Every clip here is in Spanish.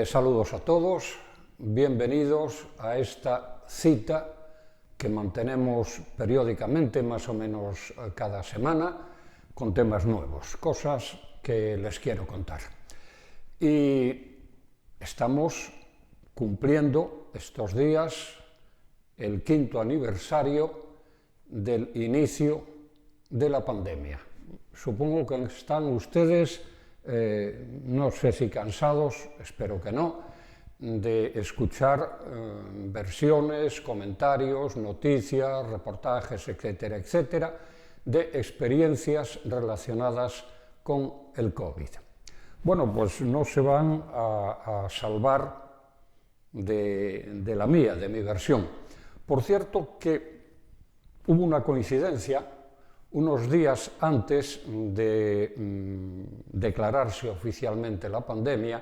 Saludos a todos, bienvenidos a esta cita que mantenemos periódicamente, más o menos cada semana, con temas nuevos, cosas que les quiero contar. Y estamos cumpliendo estos días el 5º aniversario del inicio de la pandemia. Supongo que están ustedes, no sé si cansados, espero que no, de escuchar versiones, comentarios, noticias, reportajes, etcétera, etcétera, de experiencias relacionadas con el COVID. Bueno, pues no se van a salvar de la mía, de mi versión. Por cierto que hubo una coincidencia. Unos días antes de declararse oficialmente la pandemia,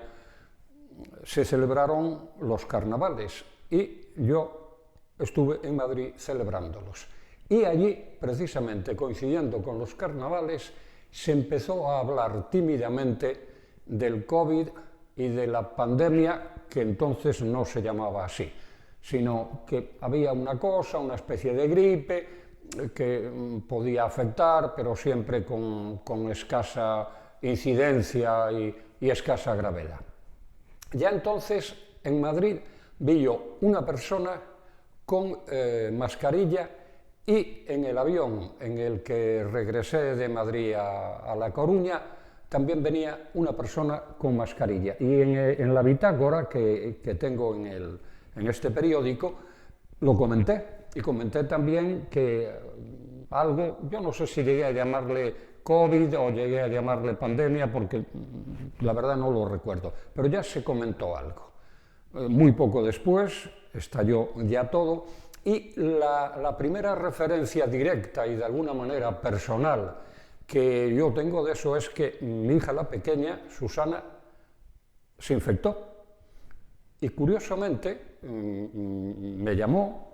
se celebraron los carnavales y yo estuve en Madrid celebrándolos. Y allí, precisamente coincidiendo con los carnavales, se empezó a hablar tímidamente del COVID y de la pandemia, que entonces no se llamaba así, sino que había una cosa, una especie de gripe, que podía afectar, pero siempre con escasa incidencia y escasa gravedad. Ya entonces, en Madrid, vi yo una persona con mascarilla y en el avión en el que regresé de Madrid a La Coruña, también venía una persona con mascarilla. Y en la bitácora que tengo en este periódico, lo comenté. Y comenté también que algo, yo no sé si llegué a llamarle COVID o llegué a llamarle pandemia, porque la verdad no lo recuerdo, pero ya se comentó algo. Muy poco después estalló ya todo, y la primera referencia directa y de alguna manera personal que yo tengo de eso es que mi hija, la pequeña, Susana, se infectó. Y curiosamente me llamó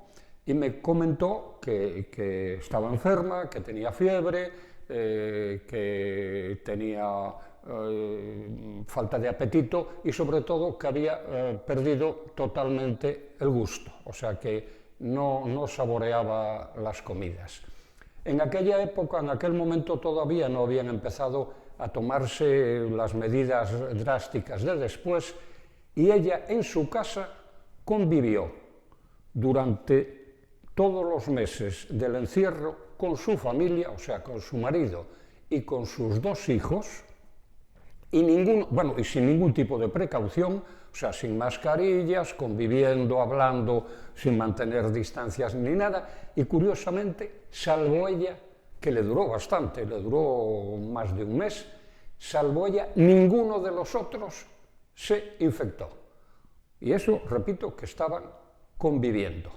y me comentó que estaba enferma, que tenía fiebre, que tenía falta de apetito y sobre todo que había perdido totalmente el gusto, o sea que no saboreaba las comidas. En aquella época, en aquel momento, todavía no habían empezado a tomarse las medidas drásticas de después, y ella en su casa convivió durante todos los meses del encierro con su familia, o sea, con su marido y con sus 2 hijos, y sin ningún tipo de precaución, o sea, sin mascarillas, conviviendo, hablando, sin mantener distancias ni nada, y curiosamente, salvo ella, que le duró bastante, le duró más de un mes, salvo ella, ninguno de los otros se infectó. Y eso, repito, que estaban conviviendo.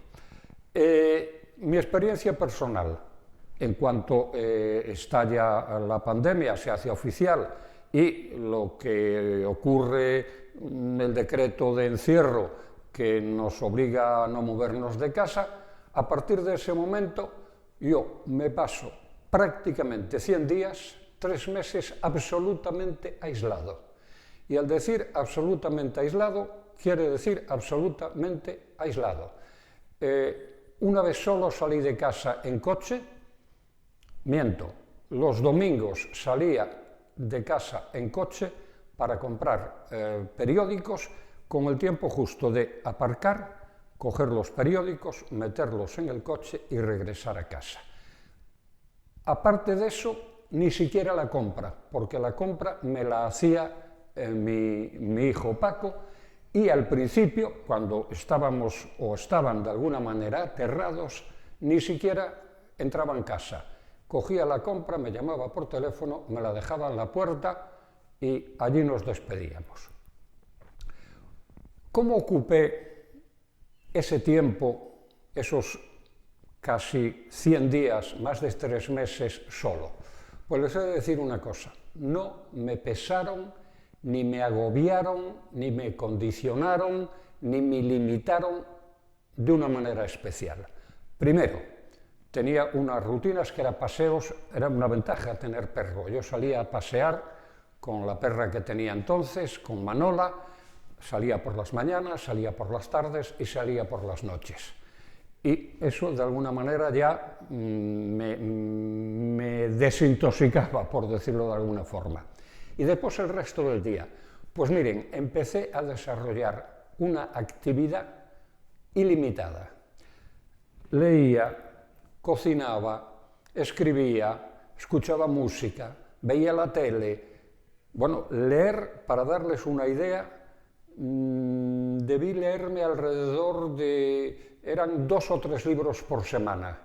Mi experiencia personal, en cuanto estalla la pandemia, se hace oficial, y lo que ocurre, el decreto de encierro que nos obliga a no movernos de casa, a partir de ese momento yo me paso prácticamente 100 días, 3 meses absolutamente aislado. Y al decir absolutamente aislado, quiere decir absolutamente aislado. Una vez solo salí de casa en coche, miento, los domingos salía de casa en coche para comprar periódicos, con el tiempo justo de aparcar, coger los periódicos, meterlos en el coche y regresar a casa. Aparte de eso, ni siquiera la compra, porque la compra me la hacía mi hijo Paco, y al principio, cuando estábamos o estaban de alguna manera aterrados, ni siquiera entraba en casa. Cogía la compra, me llamaba por teléfono, me la dejaba en la puerta y allí nos despedíamos. ¿Cómo ocupé ese tiempo, esos casi 100 días, más de 3 meses solo? Pues les he de decir una cosa, no me pesaron, ni me agobiaron, ni me condicionaron, ni me limitaron de una manera especial. Primero, tenía unas rutinas que eran paseos, era una ventaja tener perro. Yo salía a pasear con la perra que tenía entonces, con Manola, Salía por las mañanas, salía por las tardes y salía por las noches. Y eso, de alguna manera, ya me desintoxicaba, por decirlo de alguna forma. Y después el resto del día. Pues miren, empecé a desarrollar una actividad ilimitada. Leía, cocinaba, escribía, escuchaba música, veía la tele. Bueno, leer, para darles una idea, debí leerme alrededor de... eran 2 o 3 libros por semana.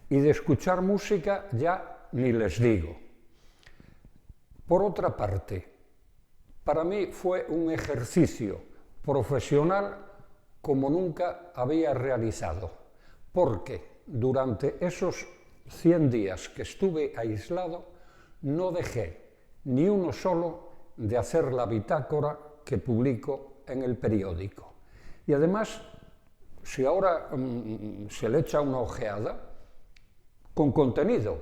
Y de escuchar música ya ni les digo. Por otra parte, para mí fue un ejercicio profesional como nunca había realizado, porque durante esos 100 días que estuve aislado no dejé ni uno solo de hacer la bitácora que publico en el periódico. Y además, si ahora se le echa una ojeada, con contenido,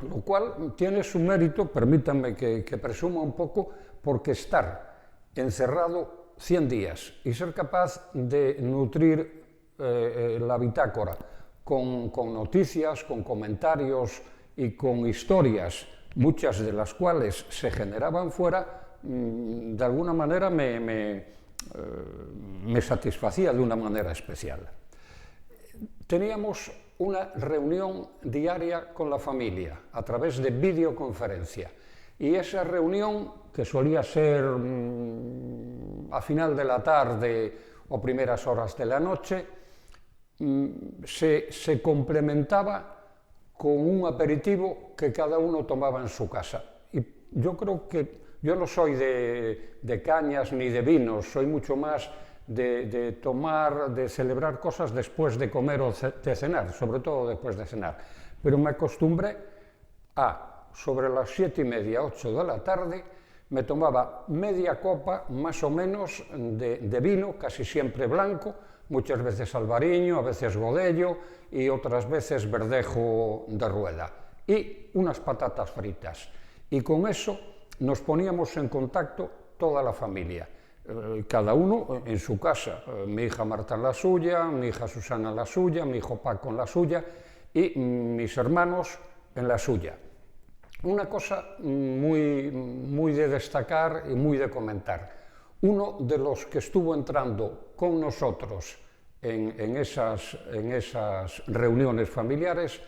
lo cual tiene su mérito, permítanme que presuma un poco, porque estar encerrado 100 días y ser capaz de nutrir la bitácora con noticias, con comentarios y con historias, muchas de las cuales se generaban fuera, de alguna manera me satisfacía de una manera especial. Teníamos una reunión diaria con la familia a través de videoconferencia, y esa reunión, que solía ser a final de la tarde o primeras horas de la noche, se complementaba con un aperitivo que cada uno tomaba en su casa. Y yo creo que yo no soy de cañas ni de vinos, soy mucho más de tomar, de celebrar cosas después de comer o de cenar, sobre todo después de cenar. Pero me acostumbré a, sobre las 7:30, 8 de la tarde, me tomaba media copa más o menos de vino, casi siempre blanco, muchas veces albariño, a veces godello y otras veces verdejo de rueda, y unas patatas fritas. Y con eso nos poníamos en contacto toda la familia, cada uno en su casa, mi hija Marta en la suya, mi hija Susana en la suya, mi hijo Paco en la suya y mis hermanos en la suya. Una cosa muy de destacar y muy de comentar. Uno de los que estuvo entrando con nosotros en esas reuniones familiares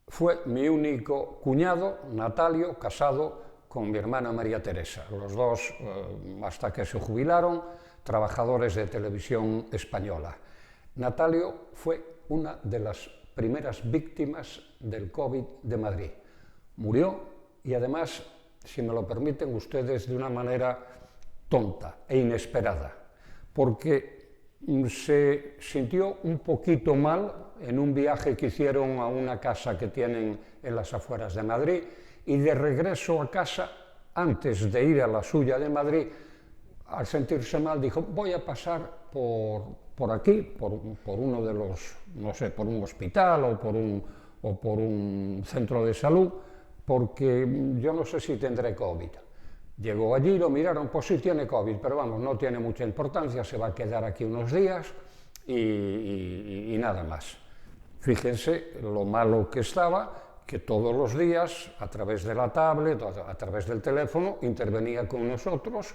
fue mi único cuñado, Natalio, casado con mi hermana María Teresa. Los dos, hasta que se jubilaron, trabajadores de televisión española. Natalio fue una de las primeras víctimas del COVID de Madrid. Murió y además, si me lo permiten ustedes, de una manera tonta e inesperada, porque se sintió un poquito mal en un viaje que hicieron a una casa que tienen en las afueras de Madrid, y de regreso a casa, antes de ir a la suya de Madrid, al sentirse mal dijo: voy a pasar por aquí, por uno de los, no sé, por un hospital o por un centro de salud, porque yo no sé si tendré COVID. Llegó allí, lo miraron, pues sí tiene COVID, pero vamos, no tiene mucha importancia, se va a quedar aquí unos días y nada más. Fíjense lo malo que estaba, que todos los días, a través de la tablet, a través del teléfono, intervenía con nosotros.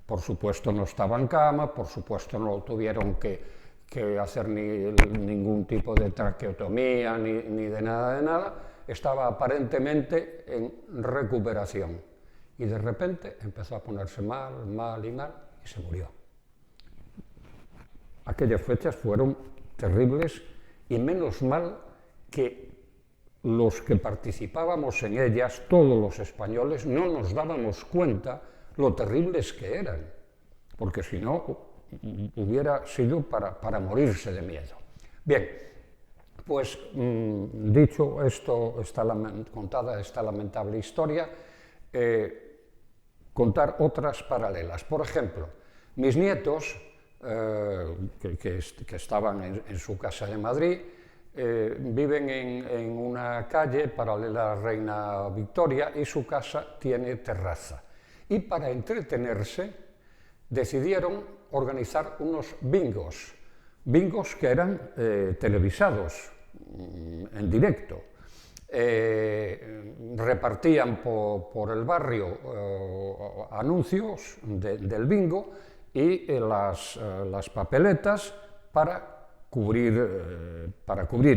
Por supuesto no estaba en cama, por supuesto no tuvieron que hacer ningún tipo de traqueotomía ni de nada, estaba aparentemente en recuperación. Y de repente empezó a ponerse mal y se murió. Aquellas fechas fueron terribles y menos mal que los que participábamos en ellas, todos los españoles, no nos dábamos cuenta lo terribles que eran, porque si no hubiera sido para morirse de miedo. Bien, pues dicho esto, contada esta lamentable historia, contar otras paralelas. Por ejemplo, mis nietos, que estaban en su casa de Madrid, viven en una calle paralela a Reina Victoria y su casa tiene terraza. Y para entretenerse decidieron organizar unos bingos que eran televisados en directo. Repartían por el barrio anuncios del bingo y las papeletas para cubrir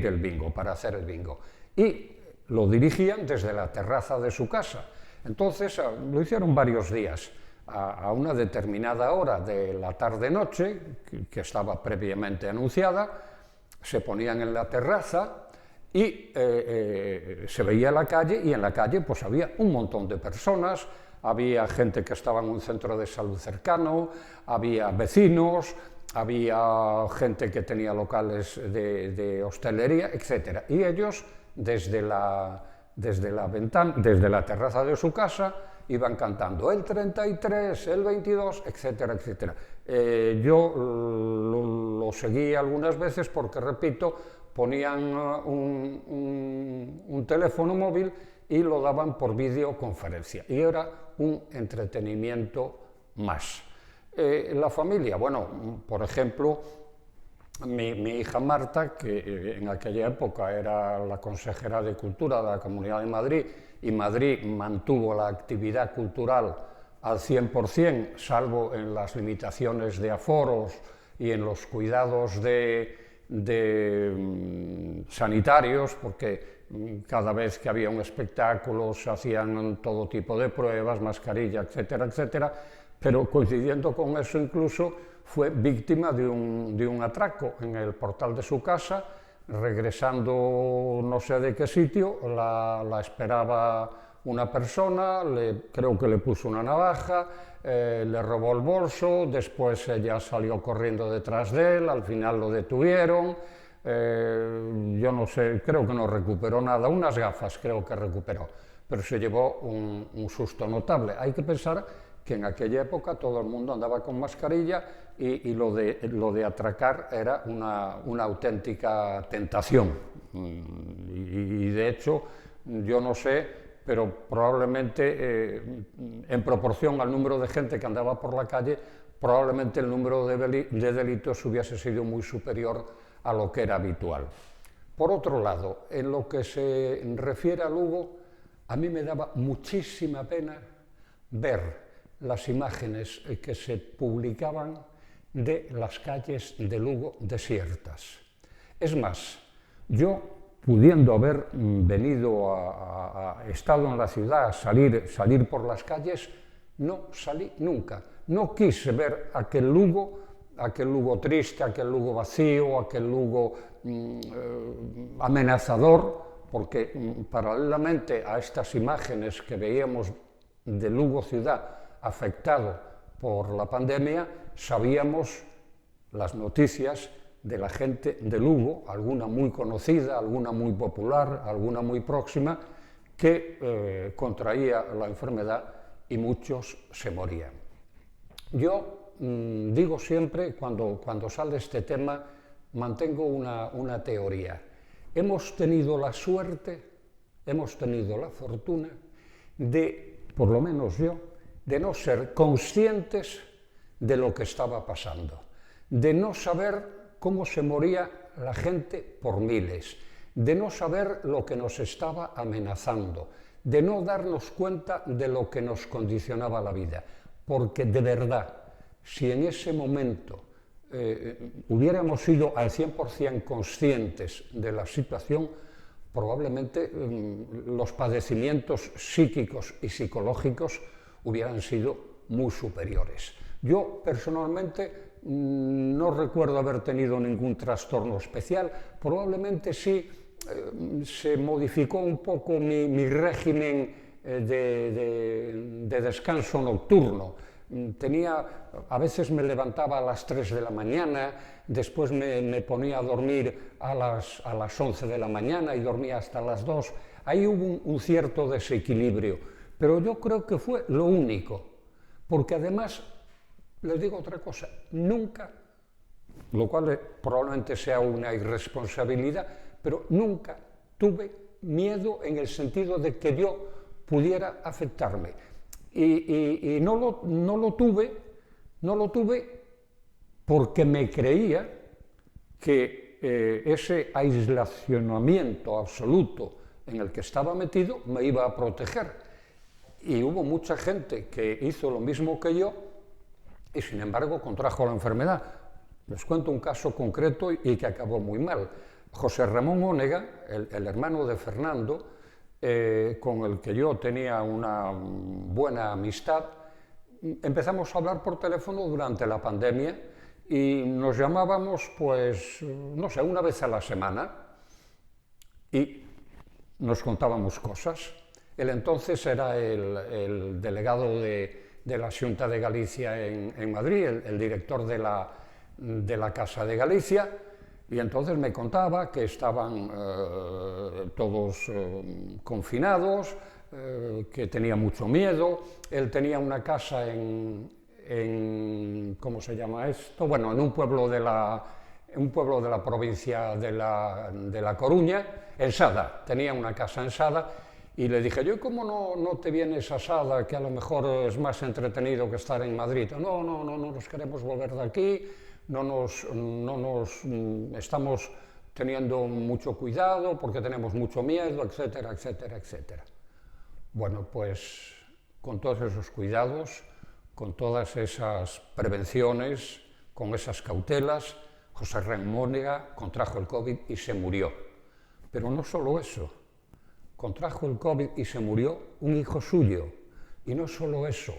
el bingo, para hacer el bingo. Y lo dirigían desde la terraza de su casa. Entonces lo hicieron varios días. A una determinada hora de la tarde-noche, que estaba previamente anunciada, se ponían en la terraza y se veía la calle, y en la calle pues había un montón de personas, había gente que estaba en un centro de salud cercano, había vecinos, había gente que tenía locales de hostelería, etc. Y ellos, desde la terraza de su casa, iban cantando el 33, el 22, etcétera, etcétera. Yo lo seguí algunas veces porque, repito, ponían un teléfono móvil y lo daban por videoconferencia. Y era un entretenimiento más. La familia, bueno, por ejemplo, mi hija Marta, que en aquella época era la consejera de Cultura de la Comunidad de Madrid, y Madrid mantuvo la actividad cultural al 100%, salvo en las limitaciones de aforos y en los cuidados sanitarios, porque cada vez que había un espectáculo se hacían todo tipo de pruebas, mascarilla, etcétera, etcétera, pero coincidiendo con eso incluso fue víctima de un atraco en el portal de su casa. Regresando no sé de qué sitio, la esperaba una persona, creo que le puso una navaja, le robó el bolso, después ella salió corriendo detrás de él, al final lo detuvieron, yo no sé, creo que no recuperó nada, unas gafas creo que recuperó, pero se llevó un susto notable. Hay que pensar que en aquella época todo el mundo andaba con mascarilla y lo de atracar era una auténtica tentación. Y de hecho, yo no sé, pero probablemente en proporción al número de gente que andaba por la calle, probablemente el número de delitos hubiese sido muy superior a lo que era habitual. Por otro lado, en lo que se refiere a Lugo, a mí me daba muchísima pena ver las imágenes que se publicaban de las calles de Lugo desiertas. Es más, yo, pudiendo haber venido estado en la ciudad, salir por las calles, no salí nunca. No quise ver aquel Lugo triste, aquel Lugo vacío, aquel Lugo amenazador, porque paralelamente a estas imágenes que veíamos de Lugo ciudad afectado por la pandemia, sabíamos las noticias de la gente de Lugo, alguna muy conocida, alguna muy popular, alguna muy próxima, que contraía la enfermedad y muchos se morían. Yo digo siempre, cuando sale este tema, mantengo una teoría. Hemos tenido la suerte, hemos tenido la fortuna de, por lo menos yo, de no ser conscientes de lo que estaba pasando, de no saber cómo se moría la gente por miles, de no saber lo que nos estaba amenazando, de no darnos cuenta de lo que nos condicionaba la vida, porque de verdad, si en ese momento hubiéramos sido al 100% conscientes de la situación, probablemente los padecimientos psíquicos y psicológicos hubieran sido muy superiores. Yo, personalmente, no recuerdo haber tenido ningún trastorno especial. Probablemente sí se modificó un poco mi régimen de descanso nocturno. A veces me levantaba a las 3 de la mañana, después me ponía a dormir a las 11 de la mañana y dormía hasta las 2. Ahí hubo un cierto desequilibrio, pero yo creo que fue lo único, porque además, les digo otra cosa, nunca, lo cual probablemente sea una irresponsabilidad, pero nunca tuve miedo en el sentido de que yo pudiera afectarme. Y no lo tuve No lo tuve porque me creía que ese aislacionamiento absoluto en el que estaba metido me iba a proteger. Y hubo mucha gente que hizo lo mismo que yo y sin embargo contrajo la enfermedad. Les cuento un caso concreto y que acabó muy mal. José Ramón Onega, el hermano de Fernando, con el que yo tenía una buena amistad, empezamos a hablar por teléfono durante la pandemia y nos llamábamos, pues, no sé, una vez a la semana y nos contábamos cosas. Él entonces era el delegado de la Xunta de Galicia en Madrid, el director de la Casa de Galicia, y entonces me contaba que estaban todos confinados, que tenía mucho miedo. Él tenía una casa en ¿cómo se llama esto? Bueno, en un pueblo de la provincia de la Coruña, en Sada, tenía una casa en Sada, y le dije yo, ¿cómo no te vienes a Sada, que a lo mejor es más entretenido que estar en Madrid? No nos queremos volver de aquí, estamos teniendo mucho cuidado porque tenemos mucho miedo, etcétera, etcétera, etcétera. Bueno, pues con todos esos cuidados, con todas esas prevenciones, con esas cautelas, José Ramón Onega contrajo el COVID y se murió. Pero no solo eso, contrajo el COVID y se murió un hijo suyo. Y no solo eso,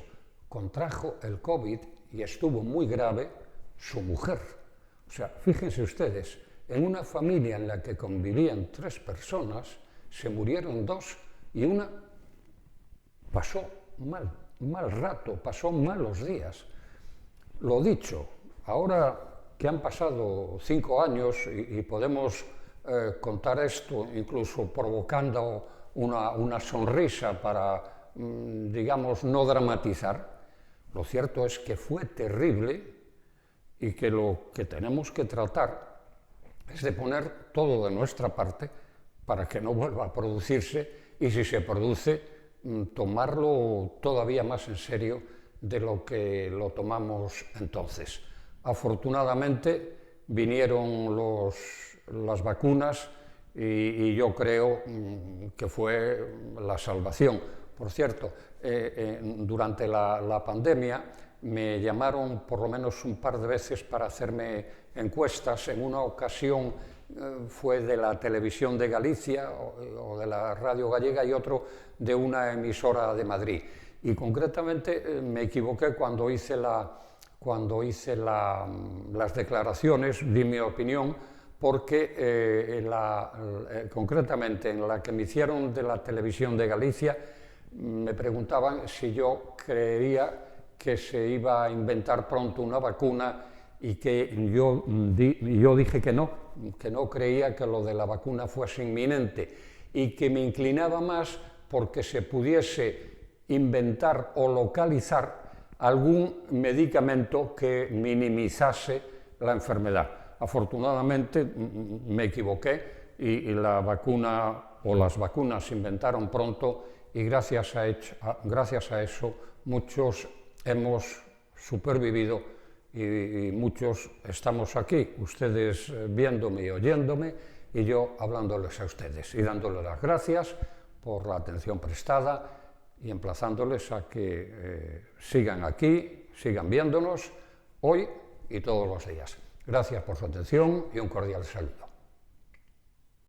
contrajo el COVID y estuvo muy grave su mujer. O sea, fíjense ustedes, en una familia en la que convivían 3 personas, se murieron 2 y una pasó mal rato, pasó malos días. Lo dicho, ahora que han pasado 5 años y podemos contar esto, incluso provocando una sonrisa para, digamos, no dramatizar, lo cierto es que fue terrible y que lo que tenemos que tratar es de poner todo de nuestra parte para que no vuelva a producirse y si se produce, tomarlo todavía más en serio de lo que lo tomamos entonces. Afortunadamente vinieron las vacunas y yo creo que fue la salvación. Por cierto, durante la pandemia me llamaron por lo menos un par de veces para hacerme encuestas. En una ocasión fue de la Televisión de Galicia o de la Radio Gallega y otro de una emisora de Madrid. Y concretamente me equivoqué cuando hice las declaraciones, di mi opinión, porque concretamente en la que me hicieron de la Televisión de Galicia me preguntaban si yo creía que se iba a inventar pronto una vacuna y que yo dije que no creía que lo de la vacuna fuese inminente y que me inclinaba más porque se pudiese inventar o localizar algún medicamento que minimizase la enfermedad. Afortunadamente me equivoqué y la vacuna o las vacunas se inventaron pronto y gracias a eso muchos hemos supervivido y muchos estamos aquí, ustedes viéndome y oyéndome y yo hablándoles a ustedes y dándoles las gracias por la atención prestada y emplazándoles a que sigan aquí, sigan viéndonos hoy y todos los días. Gracias por su atención y un cordial saludo.